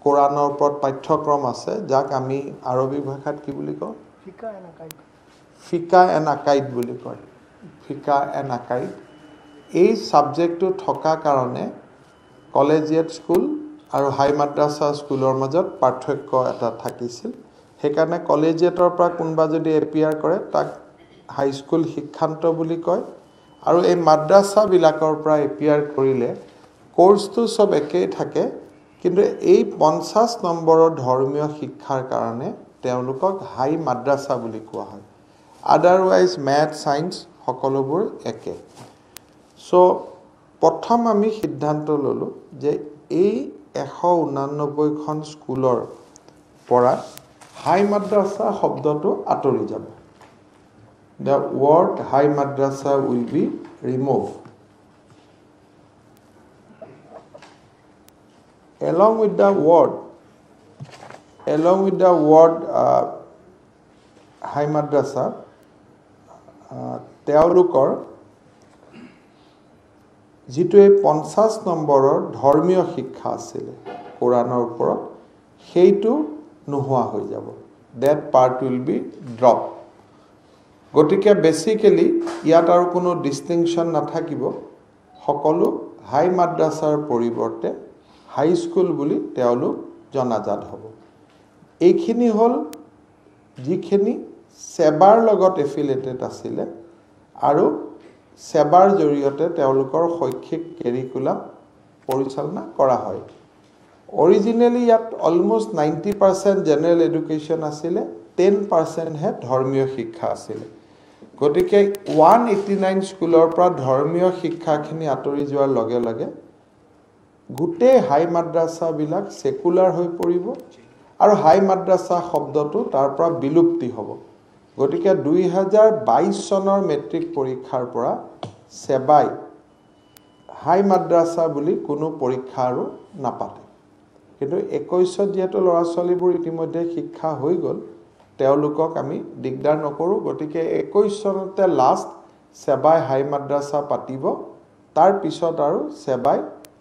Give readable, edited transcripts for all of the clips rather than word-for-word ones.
কোৰানৰ ওপৰত পাঠ্যক্ৰম আছে যাক আমি আৰবী ভাষাত কি বুলি কওঁ ফিকা এণ্ড আকাইদ বুলি কয় ফিকা এণ্ড আকাইদ এই সাবজেক্টটো থকা কাৰণে কলেজিয়েট স্কুল আৰু হাই মাদ্ৰাছা স্কুলৰ মাজত পাৰ্থক্য এটা থাকিছিল সেইকাৰণে কলেজিয়েটৰ পৰা কোনবা যদি এপিয়াৰ কৰে তাক হাই স্কুল শিক্ষান্ত বুলি কয় আৰু এই মাদ্ৰাছা বিলাকৰ পৰা এপিয়াৰ কৰিলে কোৰ্সটো সব একেই থাকে কিন্তু এই 50 নম্বৰৰ ধৰ্মীয় শিক্ষাৰ কাৰণে তেওঁলোকক হাই মাদ্ৰাছা বুলি কোৱা হয় আদাৰৱাইজ ম্যাথ সায়েন্স সকলোবোৰ একে সো প্ৰথম আমি সিদ্ধান্ত ললো যে এই 189 খন স্কুলৰ পৰা হাই মাদ্ৰাছা শব্দটো আঁতৰি যাব the word high madrasa will be removed along with the word high madrasa তেওঁলোকৰ যিটো 50 নম্বৰৰ ধৰ্মীয় শিক্ষা আছিল কোৰানৰ ওপৰত সেইটো নোহোৱা হৈ যাব that part will be dropped গতিকে বেসিক্যালি ইয়াত আৰু কোনো ডিস্টিংশন নাথাকিব সকলো হাই মাদ্ৰাছাৰ পৰিৱৰ্তে হাই স্কুল বুলি তেওঁলোক জনাজাত হ'ব এইখিনি হল যিখিনি সেবাৰ লগত এফিলিয়েটেড আছিল আৰু সেবাৰ জৰিয়তে তেওঁলোকৰ শৈক্ষিক কাৰিকুলাম পৰিচালনা কৰা হয় অৰিজিনালি ইয়াত অলমোস্ট 90% জেনাৰেল এডুকেশ্যন আছিল 10% হে ধৰ্মীয় শিক্ষা আছিল গতিকে 189 স্কুলৰ পৰা ধৰ্মীয় শিক্ষাখিনি আঁতৰি যোৱাৰ লগে লগে গুটে হাই মাদ্ৰাছা বিলাক সেকুলাৰ হৈ পৰিব আৰু হাই মাদ্ৰাছা শব্দটো তাৰ পৰা বিলুপ্তি হ'ব গতিকে 2022 চনৰ মেট্ৰিক পৰীক্ষাৰ পৰা সেবাই হাই মাদ্ৰাছা বুলি কোনো পৰীক্ষা আৰু নাপাতে কিন্তু 21 যেটো ল'ৰা ছোৱালীবোৰ ইতিমধ্যে শিক্ষা হৈ গল তেওঁলোকক আমি দিগদাৰ নকৰো গতিকে 21 চনতে লাষ্ট সেবাই হাই মাদ্ৰাছা পাতিব তাৰ পিছত আৰু সেবাই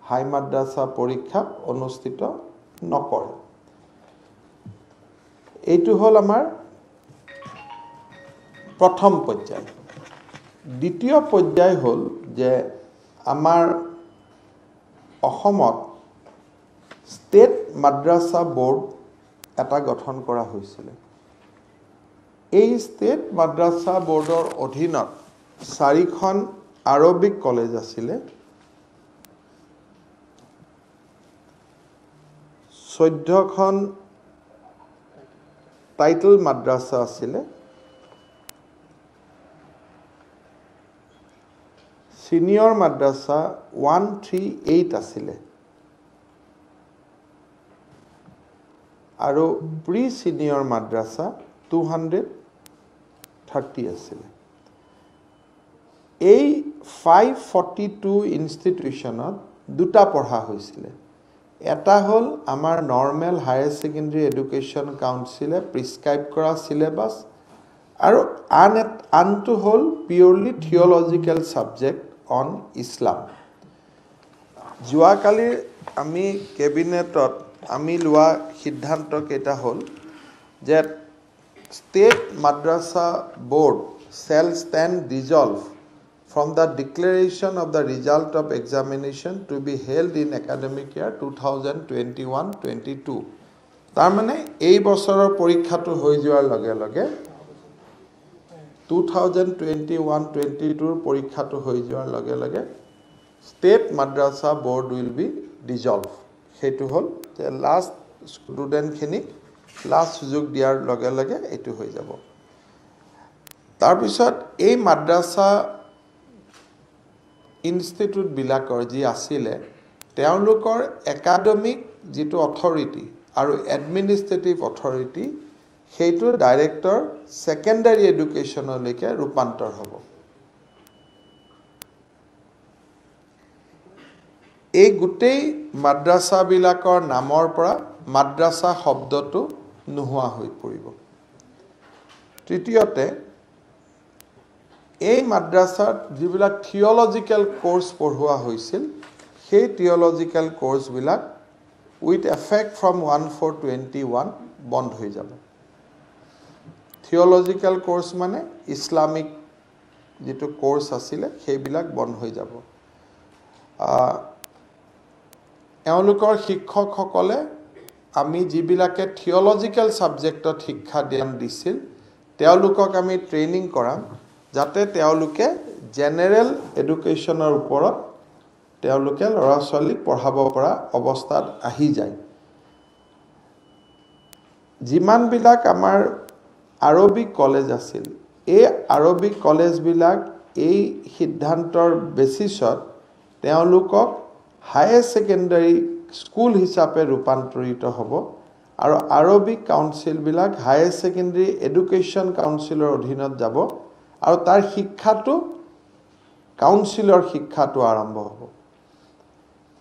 হাই মাদ্ৰাছা পৰীক্ষা অনুষ্ঠিত নকৰে এইটো হল আমাৰ প্ৰথম পৰ্যায় দ্বিতীয় পৰ্যায় হল যে আমাৰ অসমত স্টেট মাদ্ৰাছা বোৰ্ড এটা গঠন কৰা হৈছিল এই স্টেট মাদ্ৰাছা বোৰ্ডৰ অধীনত 4খন আৰবিক কলেজ আছিল 14খন টাইটেল মাদ্ৰাছা আছিল সিনিয়ৰ মাদ্ৰাছা 138 আছিল আৰু প্ৰি সিনিয়ৰ মাদ্ৰাছা 230 আছিল এই 542 ইনষ্টিটিউশনত দুটা পঢ়া হৈছিল এটা হল আমাৰ নৰ্মেল হায়াৰ সেকেন্ডাৰী এডুকেশ্যন কাউন্সিলে প্ৰিস্ক্ৰাইব কৰা সিলেবাস আৰু আনটো হল পিউৰলি থিওলজিক্যাল সাবজেক্ট অন ইসলাম যোৱাকালি আমি কেবিনেটত আমি লোৱা সিদ্ধান্ত কেইটা হল যে State Madrasa Board shall stand dissolved from the declaration of the result of examination to be held in academic year 2021-22 তাৰ মানে এই বছৰৰ পৰীক্ষাটো হৈ যোৱাৰ লগে লগে 2021-22 ৰ পৰীক্ষাটো হৈ যোৱাৰ লগে লগে State Madrasa Board will be dissolved সেইটো হল যে লাষ্ট ষ্টুডেন্ট খিনি লাষ্ট সুযোগ দিয়াৰ লগে লগে এটো হৈ যাব তাৰ পিছত এই মাদ্ৰাছা ইনষ্টিটিউট বিলাকৰ যি আছিল তেওঁলোকৰ একাডেমিক যেটো অথৰিটি আৰু এডমিনিষ্ট্ৰেটিভ অথৰিটি সেইটো ডাইৰেক্টৰ সেকেন্ডাৰী এডুকেশ্যনলৈকে ৰূপান্তৰ হ'ব এই গুটেই মাদ্ৰাছা বিলাকৰ নামৰ পৰা মাদ্ৰাছা শব্দটো নোহোৱা হৈ পৰিব তৃতীয়তে এই মাদ্ৰাছাত যিবিলাক থিওলজিক্যাল কোৰ্স পঢ়োৱা হৈছিল সেই থিওলজিক্যাল কোৰ্স বিলাক উইথ এফেক্ট ফ্ৰম 1/4/21 বন্ধ হৈ যাব থিওলজিক্যাল কোৰ্স মানে ইসলামিক যেটো কোৰ্স আছিলে সেইবিলাক বন্ধ হৈ যাব এওঁলোকৰ শিক্ষকসকলে আমি যিবিলাকে থিওলজিক্যাল সাবজেক্টত শিক্ষা দান দিছিল তেওঁলোকক আমি ট্ৰেইনিং কৰাম যাতে তেওঁলোকে জেনাৰেল এডুকেশ্যনৰ ওপৰত তেওঁলোকে ল'ৰা ছোৱালীক পঢ়াব পৰা অৱস্থাত আহি যায় যিমানবিলাক আমাৰ আৰবিক কলেজ আছিল এই আৰবিক কলেজবিলাক এই সিদ্ধান্তৰ বেচিছত তেওঁলোকক হায়াৰ সেকেন্ডাৰী স্কুল হিচাপে ৰূপান্তৰিত হ'ব আৰু আৰবিক কাউন্সিলবিলাক হায়াৰ সেকেন্ডাৰী এডুকেশ্যন কাউন্সিলৰ অধীনত যাব আৰু তাৰ শিক্ষাটো কাউন্সিলৰ শিক্ষাটো আৰম্ভ হ'ব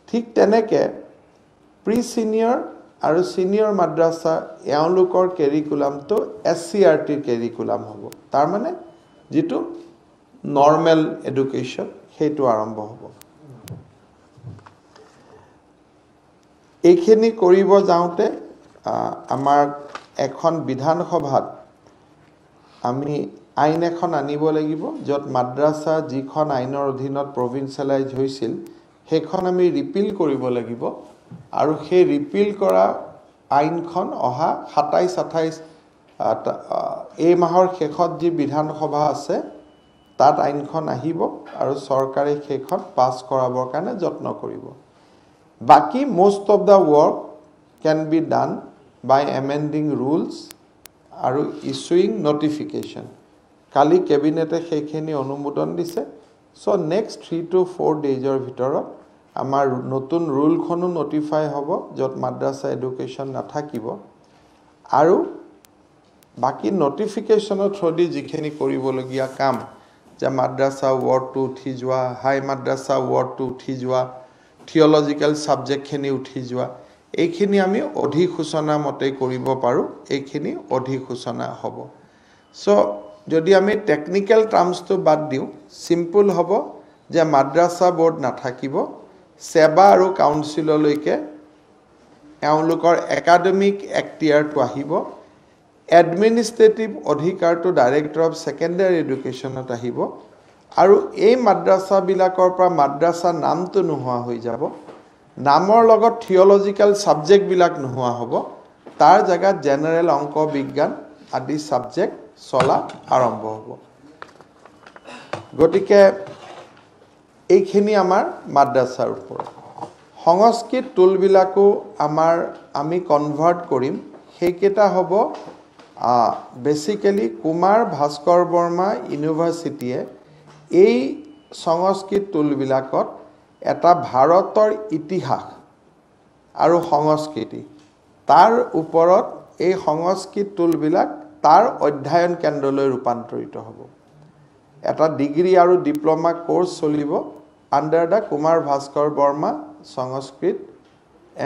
ঠিক তেনেকে প্ৰি সিনিয়ৰ আৰু সিনিয়ৰ মাদ্ৰাসা এওঁলোকৰ কেৰিকুলামটো SCRT কেৰিকুলাম হ'ব তাৰ মানে যেটো নৰ্মেল এডুকেশ্যন হেতু আৰম্ভ হ'ব এইখিনি কৰিব যাওঁতে আমাৰ এখন বিধানসভাত আমি আইন এখন আনিব লাগিব যত মাদ্ৰাসা যিখন আইনৰ অধীনত প্ৰভিন্সিয়েলাইজ হৈছিল সেইখন আমি ৰিপিল কৰিব লাগিব আৰু সেই ৰিপিল কৰা আইনখন অহা 27-28 এই মাহৰ শেষত যি বিধানসভা আছে তাত আইনখন আহিব আৰু চৰকাৰে সেইখন পাস কৰাবৰ কাৰণে যত্ন কৰিব বাকি most of the work can be done by amending rules আৰু issuing notification কালি ক্যাবিনেটে সেইখিনি অনুমোদন দিছে so next 3 to 4 daysৰ ভিতৰত আমাৰ নতুন ৰুলখনো নটিফাই হ'ব যত মাদ্ৰাসা এডুকেশ্যন নাথাকিব আৰু বাকি নটিফিকেশনৰ থ্ৰদি যিখিনি কৰিবলগীয়া কাম যে মাদ্ৰাসা ৱৰ্ডটো উঠি যোৱা হাই মাদ্ৰাসা ৱৰ্ডটো উঠি যোৱা থিওলজিক্যাল সাবজেক্ট খিনি উঠি যোৱা এইখিনি আমি অধিসূচনা মতে কৰিব পাৰো এইখিনি অধিসূচনা হ'ব সো যদি আমি টেকনিক্যাল টাৰ্মসটো বাদ দিও সিম্পল হ'ব যে মাদ্ৰাসা বোৰ্ড নাথাকিব সেবা আৰু কাউন্সিললৈকে এওঁলোকৰ একাডেমিক এক্টিয়াৰটো আহিব এডমিনিষ্ট্ৰেটিভ অধিকাৰটো ডাইৰেক্টৰ অফ সেকেন্ডাৰী এডুকেশ্যনত আহিব আৰু এই মাদ্ৰাসা বিলাকৰ পৰা মাদ্ৰাসা নামটো নোহোৱা হৈ যাব নামৰ লগত থিওলজিক্যাল সাবজেক্ট বিলাক নোহোৱা হ'ব তাৰ জায়গাত জেনাৰেল অংক বিজ্ঞান আদি সাবজেক্ট চলা আৰম্ভ হ'ব গতিকে এইখিনি আমাৰ মাদ্ৰাসাৰ ওপৰত সংস্কৃত টুলবিলাকো আমি কনভাৰ্ট কৰিম সেইকেইটা হ'ব বেসিক্যালি কুমাৰ ভাস্কৰ বৰ্মা ইউনিভাৰ্সিটিয়ে এই সংস্কৃত টুলবিলাকত এটা ভাৰতৰ ইতিহাস আৰু সংস্কৃতি তাৰ ওপৰত এই সংস্কৃত টুলবিলাক তাৰ অধ্যয়ন কেন্দ্ৰলৈ ৰূপান্তৰিত হ'ব এটা ডিগ্ৰী আৰু ডিপ্লোমা কোৰ্স চলিব under the Kumar Bhaskar Varma Sanskrit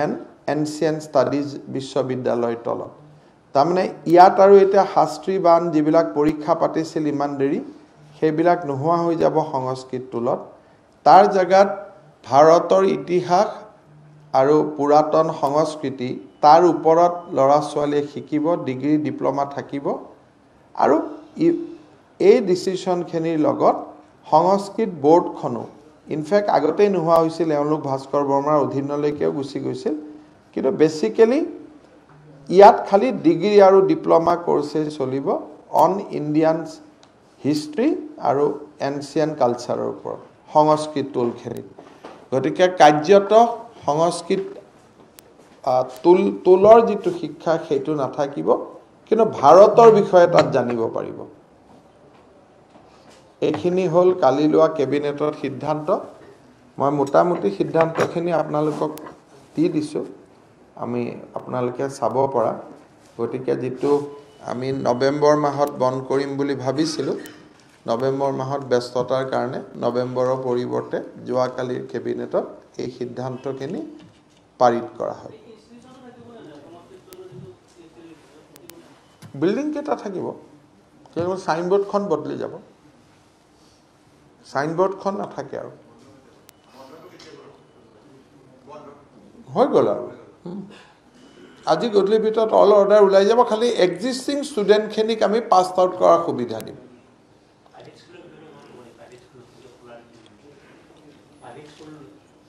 and ancient studies বিশ্ববিদ্যালয়ৰ তলত তাৰমানে ইয়াত আৰু এটা শাস্ত্ৰী বান যিবিলাক পৰীক্ষা পাতিছিল ইমান দেৰি সেইবিলাক নোহোৱা হৈ যাব সংস্কৃত টুলত তাৰ জায়গাত ভাৰতৰ ইতিহাস আৰু পুৰাতন সংস্কৃতি তাৰ ওপৰত ল'ৰা ছোৱালীয়ে শিকিব ডিগ্ৰী ডিপ্লোমা থাকিব আৰু এই ডিসিশনখিনিৰ লগত সংস্কৃত বোৰ্ডখনো ইনফেক্ট আগতেই নোহোৱা হৈছিল এওঁলোক ভাস্কৰ বৰ্মাৰ অধীনলৈকেও গুচি গৈছিল কিন্তু বেসিক্যালি ইয়াত খালি ডিগ্ৰী আৰু ডিপ্লোমা কোৰ্সে চলিব অন ইণ্ডিয়ান হিষ্ট্ৰী আৰু এনচিয়েন্ট কালচাৰৰ ওপৰত সংস্কৃত টুলখিনি গতিকে কাৰ্যত সংস্কৃত টুলৰ যিটো শিক্ষা সেইটো নাথাকিব কিন্তু ভাৰতৰ বিষয়ে তাত জানিব পাৰিব এইখিনি হল কালি লোৱা কেবিনেটৰ সিদ্ধান্ত মই মোটামুটি সিদ্ধান্তখিনি আপোনালোকক দি দিছো আমি আপোনালোকে চাব পৰা গতিকে যেটো আমি নৱেম্বৰ মাহত বন্ধ কৰিম বুলি ভাবিছিলো নৱেম্বৰ মাহত ব্যস্ততাৰ কাৰণে নৱেম্বৰৰ পৰিৱৰ্তে যোৱা কালিৰ কেবিনেটত এই সিদ্ধান্তখিনি পাৰিত কৰা হয় বিল্ডিং কেটা থাকিব কেৱল সাইনবোৰ্ডখন বদলি যাব সাইনবোৰ্ডখন নাথাকে আৰু হৈ গ'ল আৰু আজি গধূলিৰ ভিতৰত অল অৰ্ডাৰ ওলাই যাব খালি এক্সিষ্টিং ষ্টুডেণ্টখিনিক আমি পাছ আউট কৰাৰ সুবিধা দিম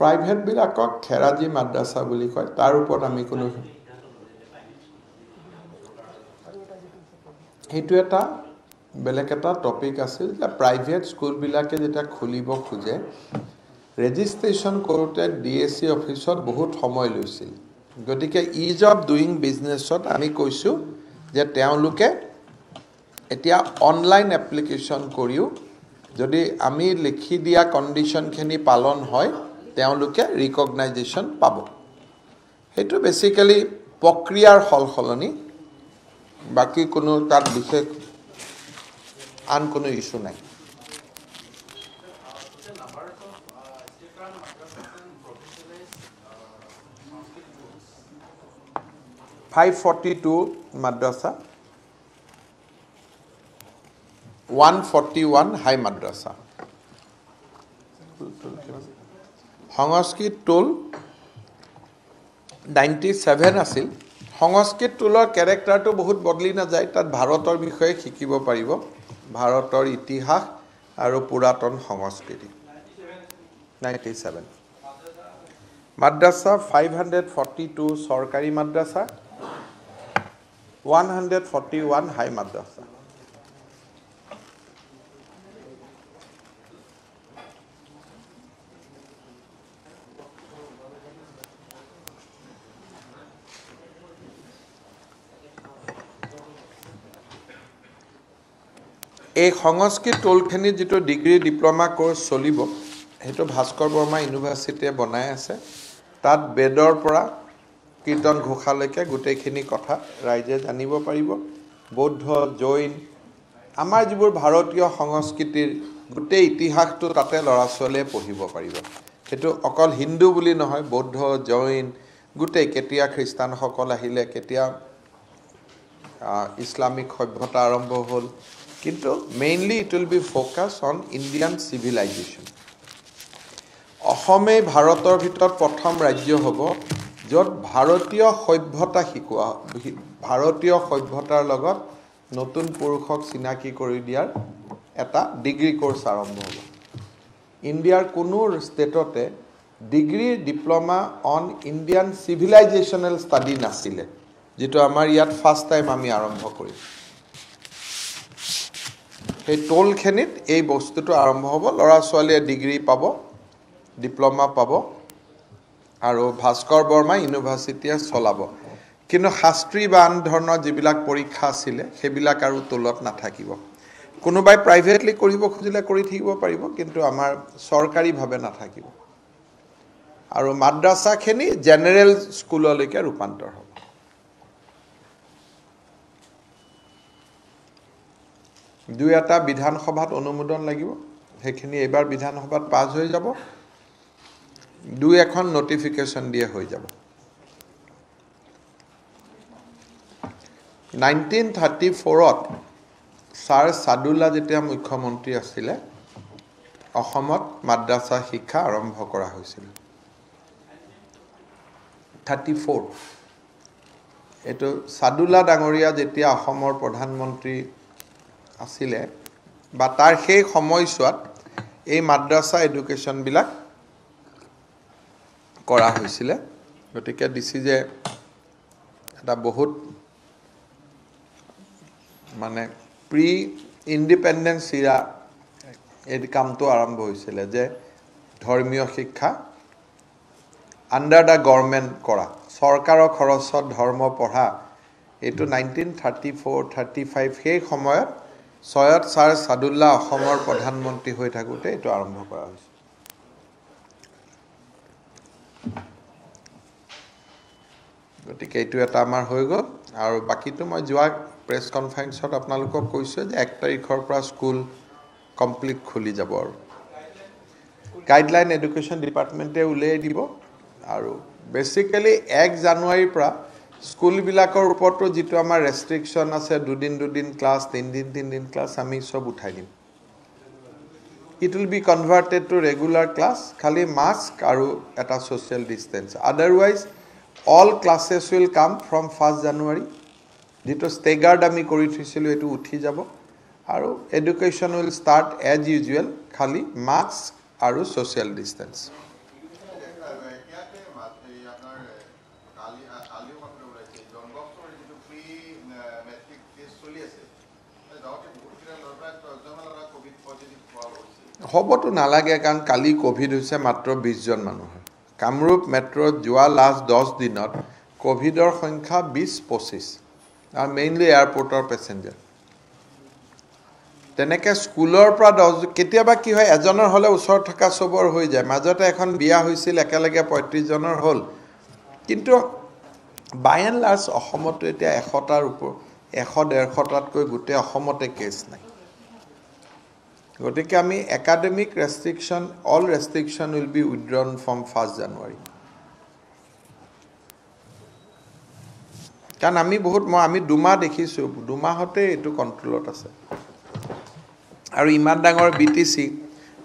প্ৰাইভেটবিলাকক খেৰাজী মাদ্ৰাছা বুলি কয় তাৰ ওপৰত আমি কোনো সেইটো এটা বেলেগ এটা টপিক আছিল যে প্ৰাইভেট স্কুলবিলাকে যেতিয়া খুলিব খোজে ৰেজিষ্ট্ৰেশ্যন কৰোঁতে DSC অফিচত বহুত সময় লৈছিল গতিকে ইজ অফ ডুইং বিজনেছত আমি কৈছোঁ যে তেওঁলোকে এতিয়া অনলাইন এপ্লিকেশ্যন কৰিও যদি আমি লিখি দিয়া কণ্ডিশ্যনখিনি পালন হয় তেওঁলোকে ৰিকগনাইজেশ্যন পাব সেইটো বেছিকেলি প্ৰক্ৰিয়াৰ সলসলনি বাকি কোনো তাত বিশেষ আন কোনো ইস্যু নাই 542 madrasa, 141 high madrasa. সংস্কৃত টোল 97 আছিল সংস্কৃত টোলৰ ক্যাৰেক্টাৰটো বহুত বদলি না যায় তাত ভাৰতৰ বিষয়ে শিকিব পাৰিব ভাৰতৰ ইতিহাস আৰু পুৰাতন সংস্কৃতি 97 মাদ্ৰাসা 542 সৰকাৰি মাদ্ৰাসা 141 হাই মাদ্ৰাসা এই সংস্কৃত টোলখিনি যেটো ডিগ্ৰী ডিপ্লোমা কোৰ্স চলিব হেটো ভাস্কৰ বৰ্মা ইউনিভাৰ্সিটিয়ে বনাই আছে তাত বেদৰ পৰা কীৰ্তন ঘোষালৈকে গোটেইখিনি কথা ৰাইজে জানিব পাৰিব বৌদ্ধ জৈন আমাৰ যিবোৰ ভাৰতীয় সংস্কৃতিৰ গোটেই ইতিহাসটো তাতে লৰা ছোৱালীয়ে পঢ়িব পাৰিব হেটো অকল হিন্দু বুলি নহয় বৌদ্ধ জৈন গোটেই কেতিয়া খ্ৰীষ্টান সকল আহিলে কেতিয়া ইসলামিক সভ্যতা আৰম্ভ হ'ল কিন্তু mainly it will be focus on Indian civilization অসমে ভাৰতৰ ভিতৰত প্ৰথম ৰাজ্য হ'ব যত ভাৰতীয় সভ্যতা শিকোৱা ভাৰতীয় সভ্যতাৰ লগত নতুন পুৰুষক চিনাকি কৰি দিয়াৰ এটা ডিগ্ৰী কোৰ্স আৰম্ভ হ'ব ইণ্ডিয়াৰ কোনো ষ্টেটতে degree diploma on Indian civilisational study নাছিলে যেটো আমাৰ ইয়াত ফাৰ্স্ট টাইম আমি আৰম্ভ কৰিম এই টোলখিনিত এই বস্তুটো আৰম্ভ হ'ব লৰা ছোৱালীয়ে ডিগ্ৰী পাব ডিপ্লোমা পাব আৰু ভাস্কৰ বৰ্মা ইউনিভাৰ্সিটিয়ে চলাব কিন্তু শাস্ত্ৰী বা আন ধৰণৰ যিবিলাক পৰীক্ষা আছিল সেইবিলাক আৰু টোলত নাথাকিব কোনোবাই প্ৰাইভেটলি কৰিব খুজিলে কৰি থাকিব পাৰিব কিন্তু আমাৰ চৰকাৰী ভাবে নাথাকিব আৰু মাদ্ৰাসাখিনি জেনাৰেল স্কুললৈকে ৰূপান্তৰ হ'ব দুই এটা বিধানসভাত অনুমোদন লাগিব সেইখিনি এবাৰ বিধানসভাত পাছ হৈ যাব দুই এখন নোটিফিকেশন দিয়ে হৈ যাব 1934 ত স্যাৰ সাদুল্লা যেতিয়া মুখ্যমন্ত্ৰী আছিল অসমত মাদ্ৰাসা শিক্ষা আৰম্ভ কৰা হৈছিল 34 এটো সাদুল্লা ডাঙৰীয়া যেতিয়া অসমৰ প্ৰধানমন্ত্ৰী আছিলে বা তাৰ সেই সময়ছোৱাত এই মাদ্ৰাসা এডুকেশ্যন বিলাক কৰা হৈছিল গতিকে দিছি যে এটা বহুত মানে প্ৰি ইন্ডিপেন্ডেন্স ইৰা এই কামটো আৰম্ভ হৈছিল যে ধৰ্মীয় শিক্ষা আন্ডাৰ দা গভৰ্নমেন্ট কৰা চৰকাৰৰ খৰচত ধৰ্ম পঢ়া এটো 1934 35 সেই সময়ত সৈয়দ স্যাৰ সাদুল্লা অসমৰ প্ৰধানমন্ত্ৰী হৈ থাকোতে এটো আৰম্ভ কৰা হৈছে গতিকে এটো এটা আমাৰ হৈ গ'ল আৰু বাকিটো মই যোৱা প্ৰেছ কনফাৰেন্সত আপোনালোকক কৈছো যে 1 তাৰিখৰ পৰা স্কুল কমপ্লিট খুলি যাব আৰু গাইডলাইন এডুকেশ্যন ডিপাৰ্টমেন্টে উলিয়াই দিব আৰু বেসিক্যালি 1 জানুৱাৰীৰ পৰা স্কুল বিলাকৰ ওপৰতো যেটো আমাৰ ৰেষ্ট্ৰিকশন আছে দুদিন ক্লাস তিনদিন ক্লাস আমি সব উঠাই দিম it will be converted to regular class খালি মাস্ক আৰু এটা social distance otherwise all classes will come from 1st January. যেটো staggered আমি কৰি থৈছিলো এটো উঠি যাব আৰু education will start as usual খালি mask আৰু social distance. হবতো নালাগে কাৰণ কালি কোভিড হৈছে মাত্ৰ 20 জন মানুহৰ কামৰূপ মেট্ৰত যোৱা লাষ্ট 10 দিনত কোভিডৰ সংখ্যা 20-25 আৰু মেইনলি এয়াৰপোৰ্টৰ পেছেঞ্জাৰ তেনেকে স্কুলৰ পৰা 10 কেতিয়াবা কি হয় এজনৰ হলে ওচৰত থকা সবৰ হৈ যায় মাজতে এখন বিয়া হৈছিল একেলগে 35 জনৰ হল কিন্তু বাই এণ্ড লাৰ্জ অসমতো এতিয়া 100টাৰ ওপৰ 100-150টাতকৈ গোটেই অসমতে কেছ নাই গতিকে আমি academic restriction all restriction will be withdrawn from 1st January কাৰণ আমি আমি দুমাহ দেখিছো দুমাহতে এটো কন্ট্ৰোলত আছে আৰু ইমান ডাঙৰ বিটিসি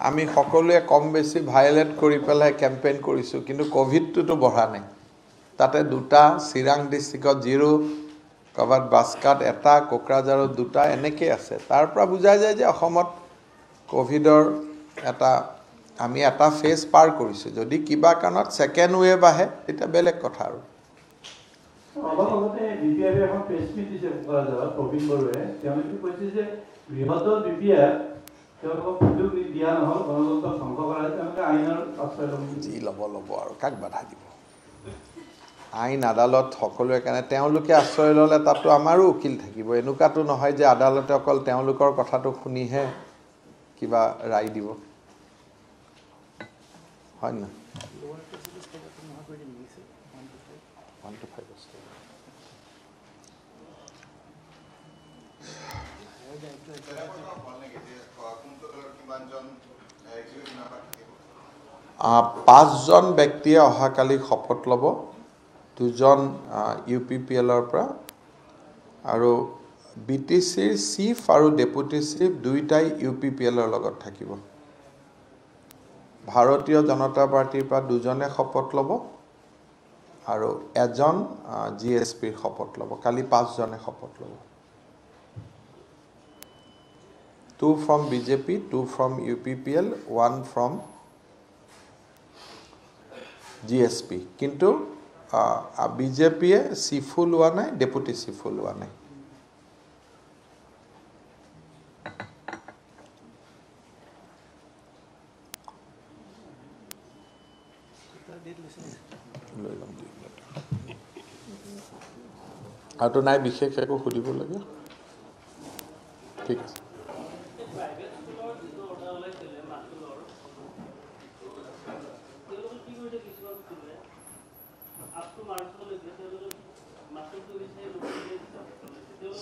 আমি সকলোৱে কম বেছি ভায়োলেট কৰি পেলাই ক্যাম্পেইন কৰিছো কিন্তু কোভিডটো বঢ়া নাই তাতে দুটা চিৰাং ডিস্ট্ৰিক্টত 0 কবাত বাস্কাত এটা কোকৰাঝাৰত দুটা এনেকৈ আছে তাৰ পৰা বুজা যায় যে অসমত কোভিডৰ এটা আমি এটা ফেজ পাৰ কৰিছো যদি কিবা কাৰণত সেকেন্ড ওয়েভ আহে এটা বেলেগ কথা আৰু অলপতে বিপিআৰ এখন প্ৰেছ মিট দিছে কোকৰাঝাৰত প্ৰবীণ বৰুৱে তেওঁলোকে কৈছে যে বৃহৎ বিপিআৰ তেওঁলোকক সুযোগ দিয়া নহল গণতন্ত্ৰ ধ্বংস কৰা তেওঁলোকে আইনৰ আশ্ৰয় ল'ব আৰু কাক বাধা দিব আইন আদালত সকলোৱে কাৰণে তেওঁলোকে আশ্ৰয় ল'লে তাতো আমাৰো উকিল থাকিব এনেকুৱাটো নহয় যে আদালতে অকল তেওঁলোকৰ কথাটো শুনিহে কিবা ৰায় দিব হয় না 5 জন ব্যক্তিয়ে অহাকালি শপত ল'ব 2 জন ইউপিপিএলৰ পৰা আৰু বিটিসিৰ চিফ আৰু ডেপুটি চিফ দুইটাই ইউপিপিএলৰ লগত থাকিব ভাৰতীয় জনতা পাৰ্টিৰ পৰা 2 জনে শপত ল'ব আৰু এজন জিএসপিৰ শপত ল'ব কালি 5 জনে শপত ল'ব 2 from BJP 2 from UPPL 1 from GSP কিন্তু বিজেপিয়ে চিফু লোৱা নাই ডেপুটি চিফু লোৱা নাই আৰু নাই বিশেষ একো সুধিব লাগে ঠিক আছে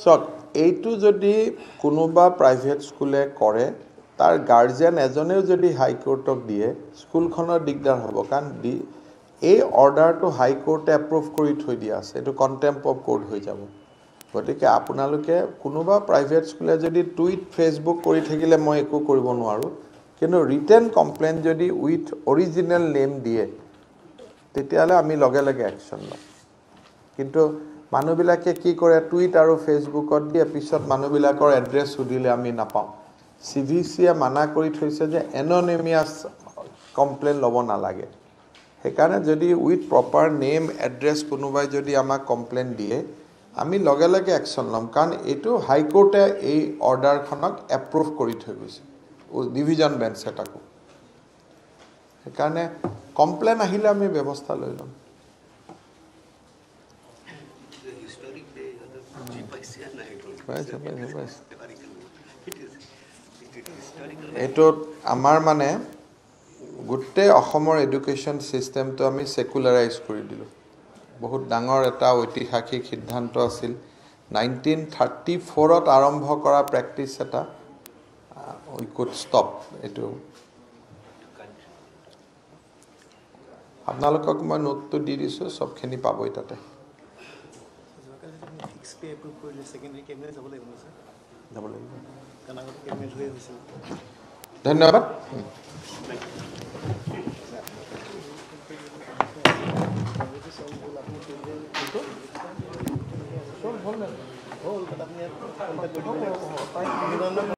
সক এইটো যদি কোনোবা প্ৰাইভেট স্কুলে কৰে তাৰ গাৰ্জিয়ান এজনেও যদি হাই কোৰ্টক দিয়ে স্কুলখনৰ দিগদাৰ হ'ব কাৰণ এই অৰ্ডাৰটো হাই কোৰ্টে এপ্ৰুভ কৰি থৈ দিয়া আছে এটো কন্টেম্প অফ কোৰ্ট হৈ যাব গতিকে আপোনালোকে কোনোবা প্ৰাইভেট স্কুলে যদি টুইট ফেসবুক কৰি থাকিলে মই একো কৰিব নোৱাৰো কিন্তু ৰিটেন কমপ্লেইন যদি উইথ অৰিজিনাল নেম দিয়ে তেতিয়ালে আমি লগে লগে অ্যাকশন লম কিন্তু মানুহবিলাকে কি কৰে টুইট আৰু ফেসবুকত দিয়ে পিছত মানুহবিলাকৰ এড্ৰেছ সুধিলে আমি নাপাওঁ সিভিসিয়ে মানা কৰি থৈছে যে এননিমিয়াস কমপ্লেইন লব নালাগে সেইকাৰণে যদি উইথ প্ৰপাৰ নেম এড্ৰেছ কোনোবাই যদি আমাক কমপ্লেইন দিয়ে আমি লগে লগে অ্যাকশন লম কাৰণ এটো হাই কোৰ্টে এই অৰ্ডাৰখনক এপ্ৰুভ কৰি থৈ গৈছে ডিভিজন বেঞ্চ এটাকো সেইকাৰণে কমপ্লেইন আহিলে আমি ব্যৱস্থা লৈ লম এটো আমাৰ মানে গুটে অসমৰ এডুকেশন সিস্টেমটো আমি সেকুলাৰাইজ কৰি দিলো বহুত ডাঙৰ এটা ঐতিহাসিক সিদ্ধান্ত আছিল 1934ত আৰম্ভ কৰা প্ৰেক্টিস এটা we could stop এটো আপোনালোকক মই নোটটো দি দিছো সবখিনি পাবই তাতে XP approve কৰিলে সেকেন্ডাৰী কেবিনেট যাব লাগিব স্যাৰ যাব লাগিব কানাগত কেবিনেট হৈ হৈছিল ধন্যবাদ চব হ'ল আপুনি হ'ল হ'ল তাত আপুনি ইয়াত কণ্টেক্ট কৰি দিব